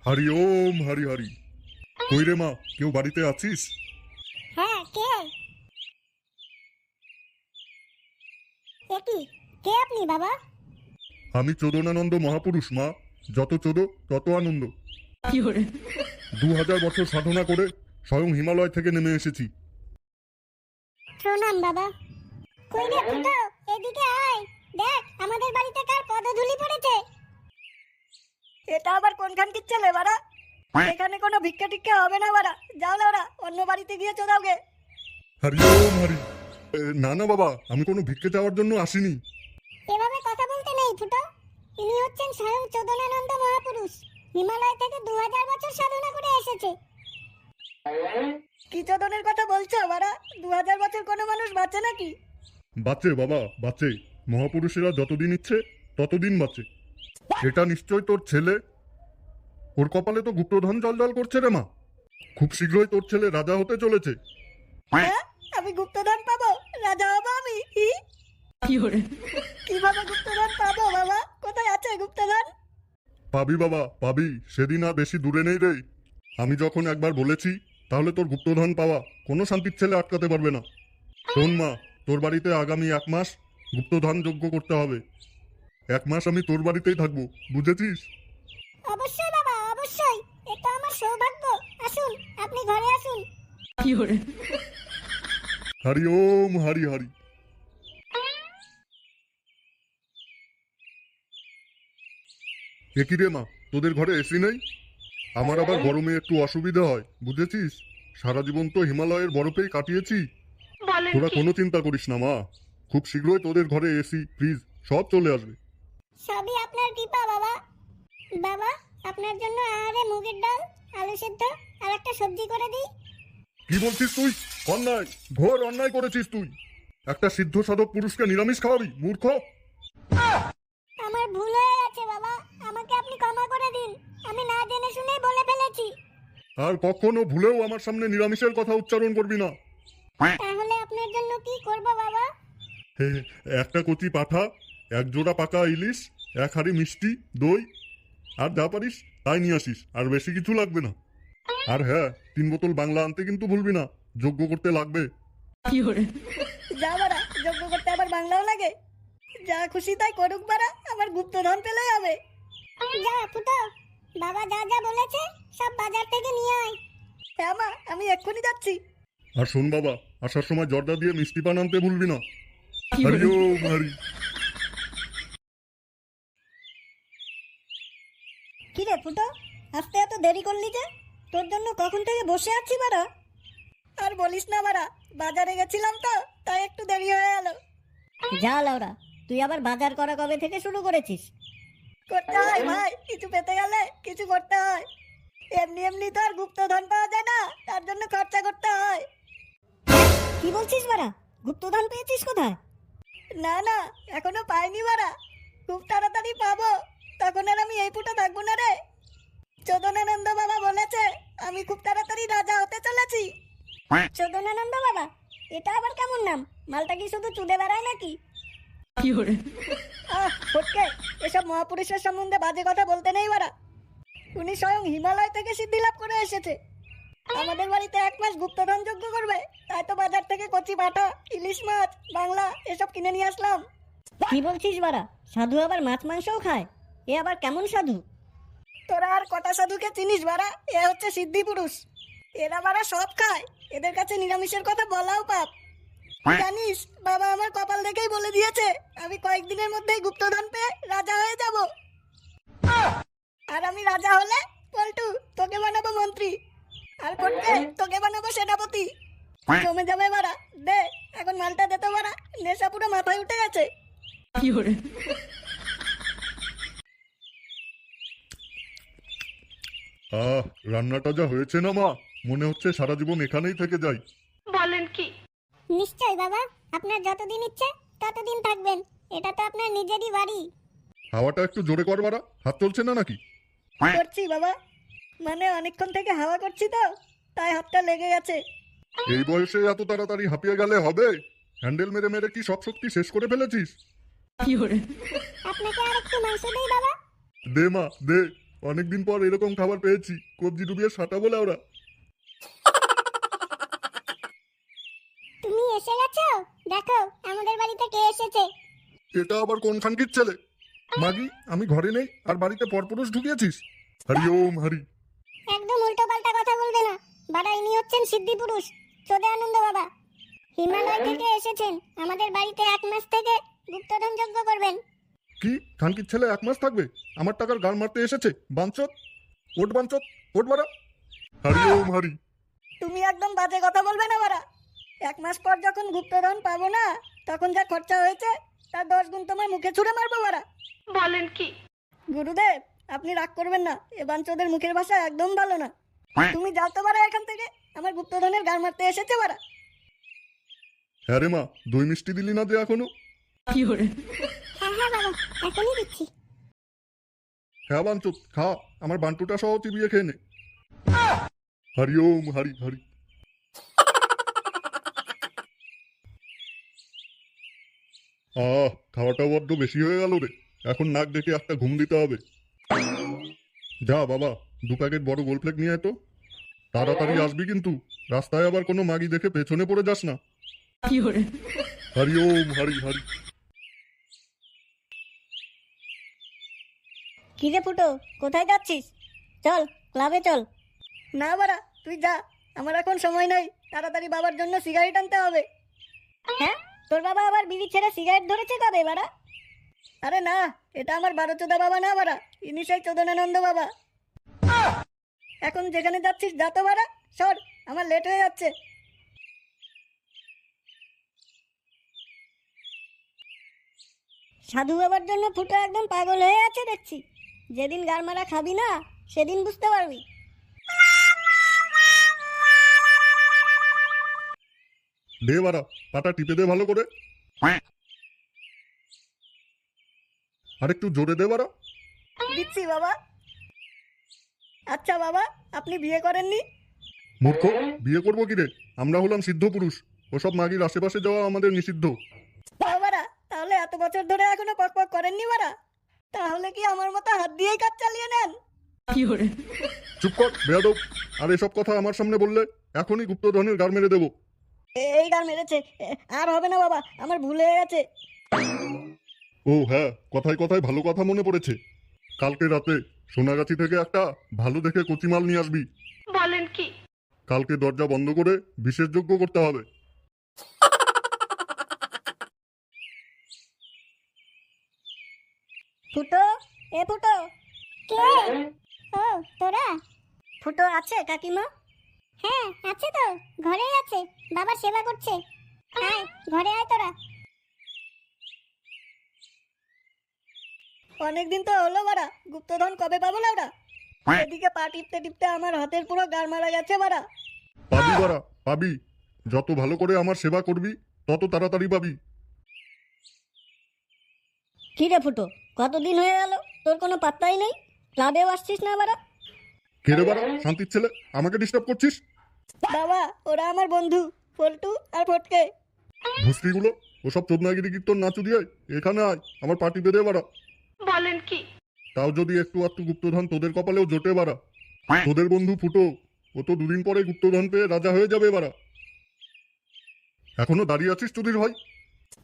হরি ওম হরি হরি। কই রে মা, কেউ বাড়িতে আছিস? হ্যাঁ, কে? কি কে আপনি বাবা? আমি চোদনানন্দ মহাপুরুষ মা। যত চোদ তত আনন্দ। 2000 বছর সাধনা করে স্বয়ং হিমালয় থেকে নেমে এসেছি। প্রণাম বাবা। কই রে ফুটো, এদিকে আয়। দেখ আমাদের বাড়িতে কার পদধূলি পড়েছে। এটা আবার কোনখানকার ছেলে বাড়া? এখানে কোনো ভিক্ষা টিক্ষা হবে না বাড়া। যাও না ওরা, অন্য বাড়িতে গিয়ে চোদাওগে। হরি ওম হরি। না না বাবা, আমি কোনো ভিক্ষে চাওয়ার জন্য আসিনি। এভাবে কথা বলতে নেই ফুটো। ইনি হচ্ছেন স্বয়ং চোদনানন্দ মহাপুরুষ। হিমালয় থেকে 2000 বছর সাধনা করে এসেছে। কি চোদনের কথা বলছো বাড়া? 2000 বছর কোনো মানুষ বাঁচে নাকি? বাঁচে বাবা, বাঁচে। মহাপুরুষেরা যতদিন ইচ্ছে ততদিন বাঁচে। এটা নিশ্চয় তোর ছেলে। ওর কপালে তো গুপ্তধন জল করছে রে মা। খুব শীঘ্রই তোর ছেলে রাজা হতে চলেছে। হ্যাঁ, আমি গুপ্তধন পাবো? রাজা হবো আমি? কিভাবে গুপ্তধন পাবো বাবা? কোথায় আছে গুপ্তধন? পাবি বাবা, পাবি। সেদিন আর বেশি দূরে নেই রে। আমি যখন একবার বলেছি, তাহলে তোর গুপ্তধন পাওয়া কোনো শান্তির ছেলে আটকাতে পারবে না। শোন মা, তোর বাড়িতে আগামী 1 মাস গুপ্তধন যজ্ঞ করতে হবে। 1 মাস আমি তোর বাড়িতেই থাকবো, বুঝেছিস? অবশ্যই বাবা, অবশ্যই। এটা আমার সৌভাগ্য। আসুন, আপনি ঘরে আসুন। হরি ওম হরি হরি। একই রে মা, তোদের ঘরে এসি নেই? আমার আবার গরমে একটু অসুবিধা হয়, বুঝেছিস? সারা জীবন তো হিমালয়ের বরফেই কাটিয়েছি। তোরা কোনো চিন্তা করিস না মা, খুব শীঘ্রই তোদের ঘরে এসি, ফ্রিজ সব চলে আসবে। সবই আপনার কৃপা বাবা। বাবা, আপনার জন্য আহারে মুগের ডাল, আলু সেদ্ধ আর একটা সবজি করে দিই। কি বলছিস তুই? অন্যায়, ঘোর অন্যায় করেছিস তুই। একটা সিদ্ধ সাধক পুরুষকে নিরামিষ খাওয়াবি, মূর্খ! আমার ভুল হয়ে গেছে বাবা, আমাকে আপনি ক্ষমা করে দিন। আমি না জেনে শুনেই বলে ফেলেছি। আর কখনো ভুলেও আমার সামনে নিরামিষের কথা উচ্চারণ করবি না। তাহলে আপনার জন্য কি করব বাবা? হে, একটা কচি পাঠা, 1 জোড়া পাকা ইলিশ, 1 হাঁড়ি মিষ্টি, দই, আর যা পারিস তাই নিয়ে আসিস। আর বেশি কিছু লাগবে না। আর হ্যাঁ, 3 বোতল বাংলা আনতে কিন্তু ভুলবি না, যজ্ঞ করতে লাগবে। যা বাড়া, যজ্ঞ করতে আবার বাংলাও লাগে? যা খুশি তাই করুক বাড়া, আমার গুপ্তধন পেলে হবে। যা ফুটো, বাবা যা যা বলেছে সব বাজার থেকে নিয়ে আয়। হ্যাঁ মা, আমি এক্ষুনি যাচ্ছি। আর শোন বাবা, আসার সময় জর্দা দিয়ে মিষ্টি পান আনতে ভুলবি না। হরি ওম হরি। কি রে ফুটো, আসতে এত দেরি করলি যে? তোর জন্য কখন থেকে বসে আছি বাড়া। আর বলিস না বাড়া, বাজারে গেছিলাম তো, তাই একটু দেরি হয়ে গেল। যা লাউরা, তুই আবার বাজার করা কবে থেকে শুরু করেছিস? করতে হয় ভাই, কিছু পেতে গেলে কিছু করতে হয়। এমনি এমনি তো আর গুপ্তধন পাওয়া যায় না, তার জন্য খরচা করতে হয়। কি বলছিস বাড়া? গুপ্তধন পেয়েছিস কোথায়? না না, এখনো পাইনি বাড়া। খুব তাড়াতাড়ি পাবো, তখন আর আমি এই ফুটো থাকবো না রে। চোদনানন্দ বাবা বলেছে আমি খুব তাড়াতাড়ি রাজা হতে চলেছি। চোদনানন্দ বাবা, এটা আবার কেমন নাম? মালটা কি শুধু চুদে বেড়ায় নাকি? ফটকে, এসব মহাপুরুষের সম্বন্ধে বাজে কথা বলতে নেই বাড়া। উনি স্বয়ং হিমালয় থেকে সিদ্ধি লাভ করে এসেছে। আমাদের বাড়িতে 1 মাস গুপ্তধন যজ্ঞ করবে, তাই তো বাজার থেকে কচি পাঠা, ইলিশ মাছ, বাংলা এসব কিনে নিয়ে আসলাম। কি বলছিস বাড়া? সাধু আবার মাছ মাংসও খায়? এ আবার কেমন সাধু? তোরা আর কটা সাধুকে চিনিস বাড়া? এ হচ্ছে সিদ্ধি পুরুষ। এরা বাড়া সব খায়, এদের কাছে নিরামিষের কথা বলাও পাপ। জানিস, বাবা আমার কপাল দেখেই বলে দিয়েছে আমি কয়েকদিনের মধ্যেই গুপ্তধন পেয়ে রাজা হয়ে যাব। আর আমি রাজা হলে পল্টু তোকে বানাবো মন্ত্রী, আর করতে তোকে বানাবো সেনাপতি। জমে যাবে বাড়া। দে এখন মালটা দে তো বাড়া, নেশা পুরো মাথায় উঠে গেছে। রান্নাটা যা হয়েছে না মা, মনে হচ্ছে সারা জীবন এখানেই থেকে যাই। নিশ্চয় বাবা, আপনার যতদিন ইচ্ছে ততদিন থাকবেন। এটা তো আপনার নিজেরই বাড়ি। হাওয়াটা একটু জোরে কর বাড়া, হাত চলছে না নাকি? করছি বাবা, মানে অনেকক্ষণ থেকে হাওয়া করছি তো, তাই হাতটা লেগে গেছে। এই বয়সে এত তাড়াতাড়ি হাঁপিয়ে গেলে হবে? হ্যান্ডেল মেরে মেরে কি সব শক্তি শেষ করে ফেলেছিস? আপনাকে আর একটু মাংস দেই বাবা? দে মা দে, অনেকদিন পর এরকম খাবার পেয়েছি, কবজি ডুবিয়ে সাটা বলে ওরা। তুমি এসে গেছো? দেখো আমাদের বাড়িতে কে এসেছে। এটা আবার কোন খানকির ছেলে? মাগি, আমি ঘরে নেই আর বাড়িতে পরপুরুষ ঢুকিয়েছিস? হরি ওম হরি। একদম উল্টো পাল্টা কথা বলবে না। বাবা ইনি হচ্ছেন সিদ্ধি পুরুষ, চোদে আনন্দ বাবা। হিমালয় থেকে এসেছেন আমাদের বাড়িতে 1 মাস থেকে গুপ্তধন যজ্ঞ করবেন। কি খানকির ছেলে 1 মাস থাকবে? আমার টাকার গাল মারতে এসেছে বাঞ্চত। ওট বাঞ্চত, ওট বাড়া। হরি ওম হরি। তুমি একদম বাজে কথা বলবে না বাড়া। 1 মাস পর যখন গুপ্তধন পাবো না, তখন যা খরচা হয়েছে তার 10 গুণ তোমার মুখে ছুঁড়ে মারবো বাড়া। বলেন কি? গুরুদেব, আপনি রাগ করবেন না, এ বাঞ্চদের মুখের ভাষা একদম ভালো না। তুমি যাও তো বাড়া এখান থেকে, আমার গুপ্তধনের গাল মারতে এসেছে বাড়া। হ্যাঁ রে মা, দই মিষ্টি দিলি না যে এখনো? হ্যাঁ হ্যাঁ বাবা, এখনই দিচ্ছি। হ্যাঁ বাঞ্চত, খা, আমার বান্টুটা সহ চিবিয়ে খেয়ে নে। হরি ওম হরি হরি। খাওয়াটা বড্ড বেশি হয়ে গেল রে। এখন নাক ডেকে একটা ঘুম দিতে হবে। যা বাবা, 2 প্যাকেট বড় গোল ফ্লেক নিয়ে আয় তো। তাড়াতাড়ি আসবি কিন্তু, রাস্তায় আবার কোনো মাগি দেখে পেছনে পড়ে যাস না। হরি ওম হরি হরি। কি রে ফুটো, কোথায় যাচ্ছিস? চল, ক্লাবে চল। না বাড়া, তুই যা, আমার এখন সময় নাই। তাড়াতাড়ি বাবার জন্য সিগারেট আনতে হবে। হ্যাঁ, তোর বাবা আবার বিড়ি ছেড়ে সিগারেট ধরেছে কবে বাড়া? আরে না, এটা আমার বারোচোদা বাবা না বাড়া, ইনি সেই চোদনানন্দ বাবা। এখন যেখানে যাচ্ছিস যা তো বাড়া, সর, আমার লেট হয়ে যাচ্ছে। সাধু বাবার জন্য ফুটো একদম পাগল হয়ে আছে দেখছি। যেদিন গার মারা খাবি না, সেদিন বুঝতে পারবি। দে বাড়া, পাটা টিপে দে ভালো করে। আর একটু জোরে দে বাড়া। দিচ্ছি বাবা। আচ্ছা বাবা, আপনি বিয়ে করেননি? মূর্খ, বিয়ে করবো কি রে? আমরা হলাম সিদ্ধ পুরুষ, ওসব মাগির আশেপাশে যাওয়া আমাদের নিষিদ্ধ। বাবারা, তাহলে এত বছর ধরে এখনো পক পক করেননি বাড়া? তাহলে কি আমার মতো হাত দিয়েই কাজ চালিয়ে নেন? চুপ কর বেয়াদব। আর এসব কথা আমার সামনে বললে এখনই গুপ্তধনের গার মেরে দেবো। এই গাল মেরেছে, আর হবে না বাবা, আমার ভুল হয়ে গেছে। ও হ্যাঁ, কথায় কথায় ভালো কথা মনে পড়েছে। কালকে রাতে সোনাগাছি থেকে একটা ভালো দেখে কচিমাল নিয়ে আসবি। বলেন কি? কালকে দরজা বন্ধ করে বিশেষ যজ্ঞ করতে হবে। ফুটো, এ ফুটো। কে? ও তোরা? ফুটো আছে কাকিমা? হ্যাঁ আছে তো, ঘরেই আছে, বাবার সেবা করছে। আয় ঘরে আয় তোরা। অনেকদিন তো হলো বাড়া, গুপ্তধন কবে পাবো না ওরা? এদিকে পা টিপতে টিপতে আমার হাতের পুরো গার মারা গেছে বাড়া। পাবি বাড়া, পাবি। যত ভালো করে আমার সেবা করবি তত তাড়াতাড়ি পাবি। কি রে ফুটো, কতদিন হয়ে গেল, তোর কোনো পাত্তাই নেই। ক্লাবেও আসছিস না বাড়া? কে রে বাড়া, শান্তির ছেলে, আমাকে ডিস্টার্ব করছিস? বাবা, ওরা আমার বন্ধু, পল্টু আর ফটকে। ভুসকিগুলো, ওসব চোদনাগিরি কীর্তন নাচু দিয়ে এখানে আয়, আমার পার্টি বেঁধে বাড়া। বলেন কি? তাও যদি একটু আধটু গুপ্তধন তোদের কপালেও জোটে বাড়া। তোদের বন্ধু ফুটো, ও তো 2 দিন পরে গুপ্তধন পেয়ে রাজা হয়ে যাবে বাড়া। এখনো দাঁড়িয়ে আছিস চুদির ভাই?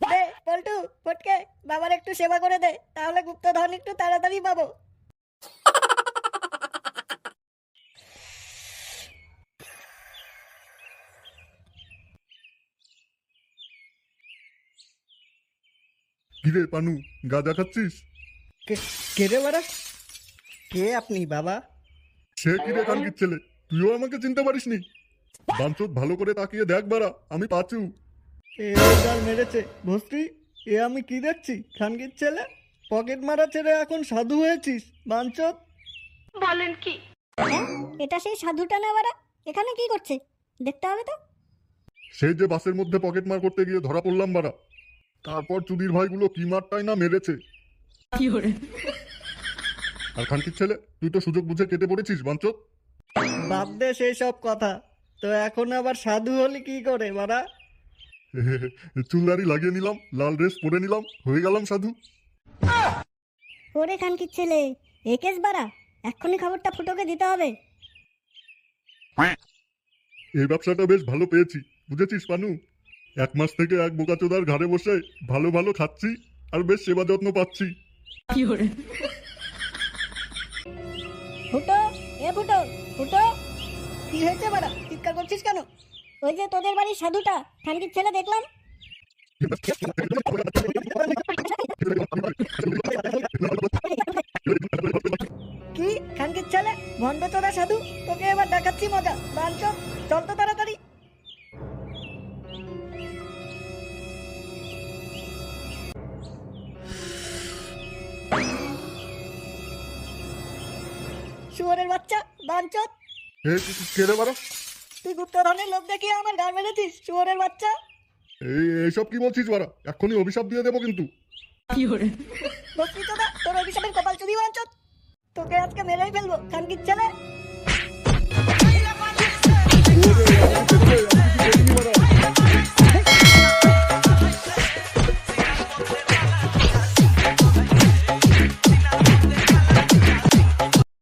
দে পল্টু, ফটকে, বাবার একটু সেবা করে দে, তাহলে গুপ্তধন একটু তাড়াতাড়ি পাবো। কিরে পানু, গাঁজা খাচ্ছিস? কে রে বাড়া? কে আপনি বাবা? সে কিরে কানকির ছেলে, তুইও আমাকে চিনতে পারিসনি? বাঞ্চত, ভালো করে তাকিয়ে দেখ বাড়া, আমি পাচু। এ গাল মেরেছে ভস্তি। এ আমি কি দেখছি? খানকির ছেলে, পকেট মারা ছেড়ে এখন সাধু হয়েছিস বাঞ্চত। বলেন কি? হ্যাঁ, এটা সেই সাধুটা না বাড়া? এখানে কি করছে দেখতে হবে তো। সেই যে বাসের মধ্যে পকেট মার করতে গিয়ে ধরা পড়লাম বাড়া। তারপর চুদির ভাইগুলো কি মারটাই না মেরেছে। আর খানকির ছেলে, তুই তো সুযোগ বুঝে কেটে পড়েছিস বাঞ্চত। বাদ দে সেই সব কথা। তো এখন আবার সাধু হলি কি করে বাড়া? চুলদারি লাগিয়ে নিলাম, লাল ড্রেস পরে নিলাম, হয়ে গেলাম সাধু। ওরে খানকির ছেলে, একেস বাড়া, এক্ষুনি খবরটা ফুটোকে দিতে হবে। এই ব্যবসাটা বেশ ভালো পেয়েছি, বুঝেছিস পানু? 1 মাস থেকে এক বোকাচোদার ঘাড়ে বসে ভালো ভালো খাচ্ছি আর বেশ সেবা যত্ন পাচ্ছি। ফুটো, এ ফুটো, ফুটো, কি হয়েছে বাড়া, চিৎকার করছিস কেন? ওই যে তোদের বাড়ির সাধুটা খানকির ছেলে দেখলাম। কি খানকির ছেলে? ভণ্ড তোরা সাধু, তোকে এবার দেখাচ্ছি মজা। বাঞ্চ, চল তো তাড়াতাড়ি। শুয়োরের বাচ্চা, বাঞ্চত, কে রে বাড়া? তুই গুপ্তধনের লোভ দেখিয়ে আমার গাড় মেরেছিস, শুয়োরের বাচ্চা। এইসব কি বলছিস বাড়া? এক্ষুনি অভিশাপ দিয়ে দেবো কিন্তু। ভক্তি তোরা, তোর অভিশাপের কপাল চুদি বাঞ্চত। তোকে আজকে মেরেই ফেলবো খানকির ছেলে।